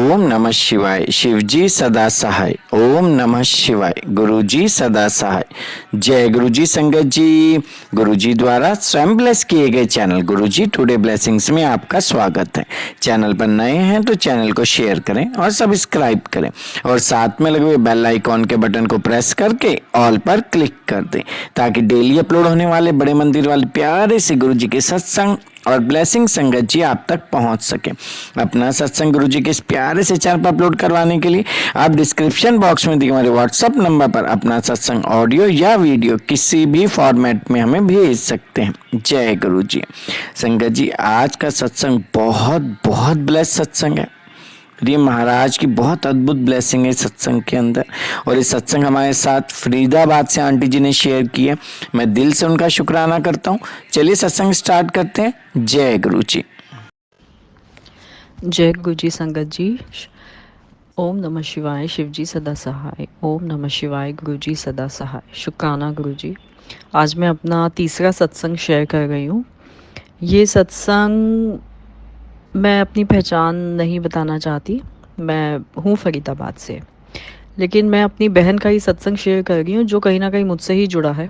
ओम नमः शिवाय। शिवजी सदा सहाय। ओम नमः शिवाय। गुरुजी सदा सहाय। जय गुरुजी संगत जी। गुरुजी द्वारा स्वयं ब्लेस किए गए चैनल गुरुजी टुडे ब्लेसिंग्स में आपका स्वागत है। चैनल पर नए हैं तो चैनल को शेयर करें और सब्सक्राइब करें और साथ में लगे हुए बेल आइकॉन के बटन को प्रेस करके ऑल पर क्लिक कर दें ताकि डेली अपलोड होने वाले बड़े मंदिर वाले प्यारे से गुरुजी के सत्संग और ब्लेसिंग संगत जी आप तक पहुंच सके। अपना सत्संग गुरु जी के इस प्यारे से चैनल पर अपलोड करवाने के लिए आप डिस्क्रिप्शन बॉक्स में दिए हमारे व्हाट्सएप नंबर पर अपना सत्संग ऑडियो या वीडियो किसी भी फॉर्मेट में हमें भेज सकते हैं। जय गुरु जी संगत जी। आज का सत्संग बहुत बहुत ब्लेस सत्संग है। ये महाराज की बहुत अद्भुत ब्लेसिंग है सत्संग के अंदर और ये सत्संग हमारे साथ फरीदाबाद से आंटी जी ने शेयर किया। मैं दिल से उनका शुक्राना करता हूँ। चलिए सत्संग स्टार्ट करते हैं। जय गुरु जी। जय गुरु जी संगत जी। ओम नमः शिवाय। शिवजी सदा सहाय। ओम नमः शिवाय। गुरु जी सदा सहाय। शुक्राना गुरु जी। आज मैं अपना तीसरा सत्संग शेयर कर रही हूँ। ये सत्संग मैं अपनी पहचान नहीं बताना चाहती। मैं हूँ फरीदाबाद से, लेकिन मैं अपनी बहन का ही सत्संग शेयर कर रही हूँ जो कहीं ना कहीं मुझसे ही जुड़ा है।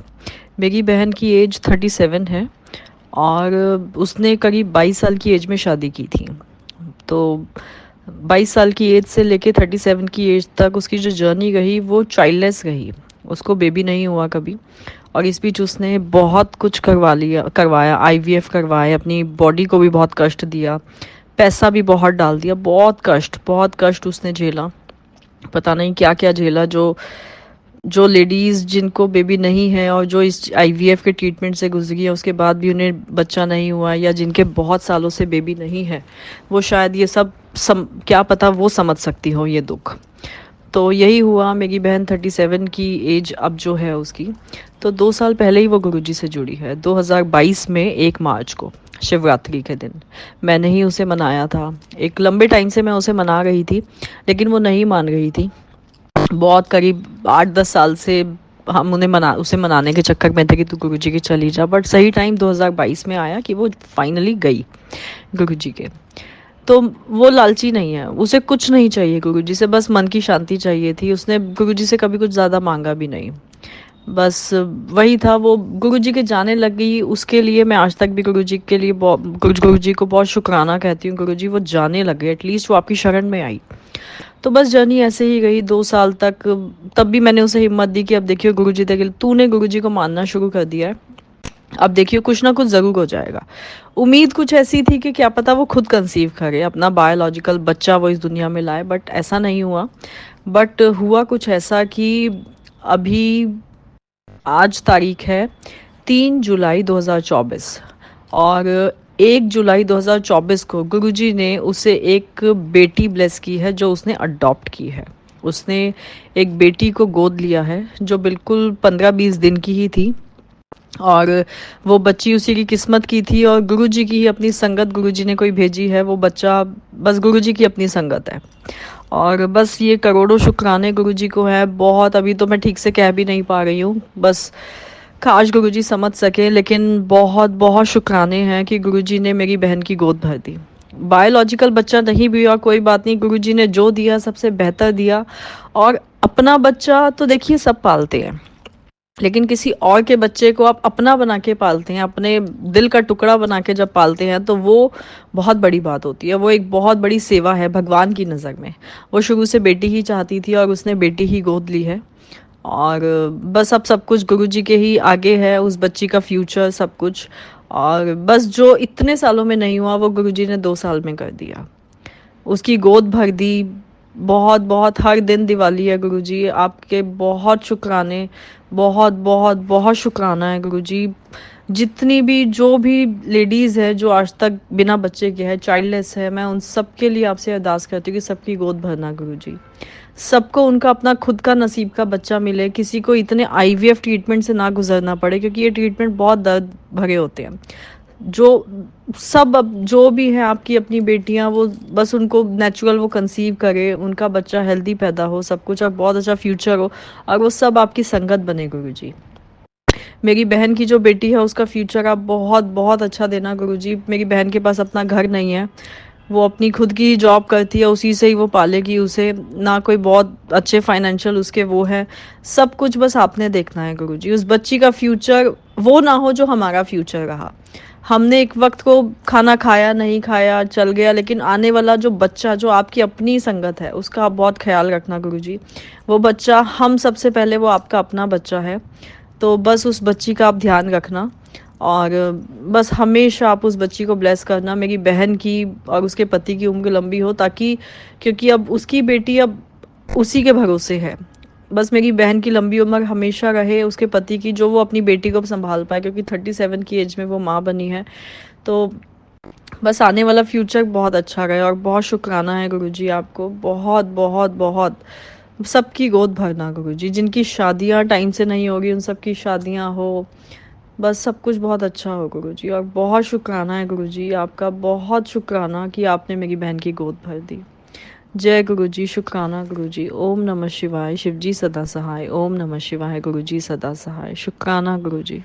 मेरी बहन की एज 37 है और उसने करीब 22 साल की एज में शादी की थी। तो 22 साल की एज से लेके 37 की एज तक उसकी जो जर्नी रही वो चाइल्डलेस रही। उसको बेबी नहीं हुआ कभी और इस बीच उसने बहुत कुछ करवाया, आईवीएफ करवाया, अपनी बॉडी को भी बहुत कष्ट दिया, पैसा भी बहुत डाल दिया, बहुत कष्ट उसने झेला। पता नहीं क्या क्या झेला। जो लेडीज़ जिनको बेबी नहीं है और जो इस आईवीएफ के ट्रीटमेंट से गुजरी है उसके बाद भी उन्हें बच्चा नहीं हुआ, या जिनके बहुत सालों से बेबी नहीं है, वो शायद ये सब क्या पता वो समझ सकती हो ये दुख। तो यही हुआ। मेरी बहन 37 की एज अब जो है उसकी, तो 2 साल पहले ही वो गुरुजी से जुड़ी है। 2022 में 1 मार्च को शिवरात्रि के दिन मैंने ही उसे मनाया था। एक लंबे टाइम से मैं उसे मना रही थी लेकिन वो नहीं मान रही थी। बहुत करीब 8-10 साल से हम उसे मनाने के चक्कर में थे कि तू गुरुजी की चली जा। बट सही टाइम 2022 में आया कि वो फाइनली गई गुरुजी के। तो वो लालची नहीं है, उसे कुछ नहीं चाहिए गुरुजी से, बस मन की शांति चाहिए थी। उसने गुरुजी से कभी कुछ ज़्यादा मांगा भी नहीं। बस वही था, वो गुरुजी के जाने लग गई। उसके लिए मैं आज तक भी गुरुजी के लिए गुरुजी को बहुत शुक्राना कहती हूँ। गुरुजी वो जाने लग गए, एटलीस्ट वो आपकी शरण में आई। तो बस जर्नी ऐसे ही गई 2 साल तक। तब भी मैंने उसे हिम्मत दी कि अब देखियो गुरुजी तक तूने गुरुजी को मानना शुरू कर दिया है, अब देखियो कुछ ना कुछ ज़रूर हो जाएगा। उम्मीद कुछ ऐसी थी कि क्या पता वो खुद कंसीव करे, अपना बायोलॉजिकल बच्चा वो इस दुनिया में लाए, बट ऐसा नहीं हुआ। बट हुआ कुछ ऐसा कि अभी आज तारीख है 3 जुलाई 2024 और 1 जुलाई 2024 को गुरुजी ने उसे एक बेटी ब्लेस की है जो उसने अडॉप्ट की है। उसने एक बेटी को गोद लिया है जो बिल्कुल 15-20 दिन की ही थी और वो बच्ची उसी की किस्मत की थी और गुरुजी की ही अपनी संगत गुरुजी ने कोई भेजी है। वो बच्चा बस गुरुजी की अपनी संगत है और बस ये करोड़ों शुक्राने गुरुजी को है। बहुत अभी तो मैं ठीक से कह भी नहीं पा रही हूँ, बस काश गुरुजी समझ सके, लेकिन बहुत बहुत शुक्राने हैं कि गुरुजी ने मेरी बहन की गोद भर दी। बायोलॉजिकल बच्चा नहीं भी और कोई बात नहीं, गुरुजी ने जो दिया सबसे बेहतर दिया। और अपना बच्चा तो देखिए सब पालते हैं, लेकिन किसी और के बच्चे को आप अपना बना के पालते हैं, अपने दिल का टुकड़ा बना के जब पालते हैं तो वो बहुत बड़ी बात होती है। वो एक बहुत बड़ी सेवा है भगवान की नज़र में। वो शुरू से बेटी ही चाहती थी और उसने बेटी ही गोद ली है और बस अब सब कुछ गुरुजी के ही आगे है, उस बच्ची का फ्यूचर सब कुछ। और बस जो इतने सालों में नहीं हुआ वो गुरुजी ने 2 साल में कर दिया, उसकी गोद भर दी। बहुत बहुत हर दिन दिवाली है गुरुजी, आपके बहुत शुक्राने, बहुत बहुत बहुत शुक्राना है गुरुजी। जितनी भी जो भी लेडीज़ है जो आज तक बिना बच्चे के है, चाइल्डलेस है, मैं उन सब के लिए आपसे अरदास करती हूँ कि सबकी गोद भरना गुरुजी। सबको उनका अपना खुद का नसीब का बच्चा मिले, किसी को इतने आईवीएफ ट्रीटमेंट से ना गुजरना पड़े, क्योंकि ये ट्रीटमेंट बहुत दर्द भरे होते हैं। जो सब अब जो भी हैं आपकी अपनी बेटियां, वो बस उनको नेचुरल वो कंसीव करे, उनका बच्चा हेल्दी पैदा हो, सब कुछ और बहुत अच्छा फ्यूचर हो और वो सब आपकी संगत बने गुरुजी। मेरी बहन की जो बेटी है उसका फ्यूचर आप बहुत बहुत अच्छा देना गुरुजी। मेरी बहन के पास अपना घर नहीं है, वो अपनी खुद की जॉब करती है, उसी से ही वो पालेगी उसे, ना कोई बहुत अच्छे फाइनेंशियल उसके वो है, सब कुछ बस आपने देखना है गुरुजी। उस बच्ची का फ्यूचर वो ना हो जो हमारा फ्यूचर रहा। हमने एक वक्त को खाना खाया नहीं खाया चल गया, लेकिन आने वाला जो बच्चा जो आपकी अपनी संगत है उसका आप बहुत ख्याल रखना गुरुजी। वो बच्चा हम सबसे पहले, वो आपका अपना बच्चा है, तो बस उस बच्ची का आप ध्यान रखना। और बस हमेशा आप उस बच्ची को ब्लेस करना, मेरी बहन की और उसके पति की उम्र लंबी हो, ताकि क्योंकि अब उसकी बेटी अब उसी के भरोसे है। बस मेरी बहन की लंबी उम्र हमेशा रहे, उसके पति की, जो वो अपनी बेटी को संभाल पाए, क्योंकि 37 की एज में वो माँ बनी है। तो बस आने वाला फ्यूचर बहुत अच्छा रहे। और बहुत शुक्राना है गुरुजी आपको, बहुत बहुत बहुत। सबकी गोद भरना गुरुजी, जिनकी शादियां टाइम से नहीं होगी उन सबकी शादियां हो, बस सब कुछ बहुत अच्छा हो गुरुजी। और बहुत शुक्राना है गुरुजी आपका, बहुत शुक्राना कि आपने मेरी बहन की गोद भर दी। जय गुरुजी, शुक्राना गुरुजी। ओम नमः शिवाय, शिवजी सदा सहाय। ओम नमः शिवाय, गुरुजी सदा सहाय। शुक्राना गुरुजी।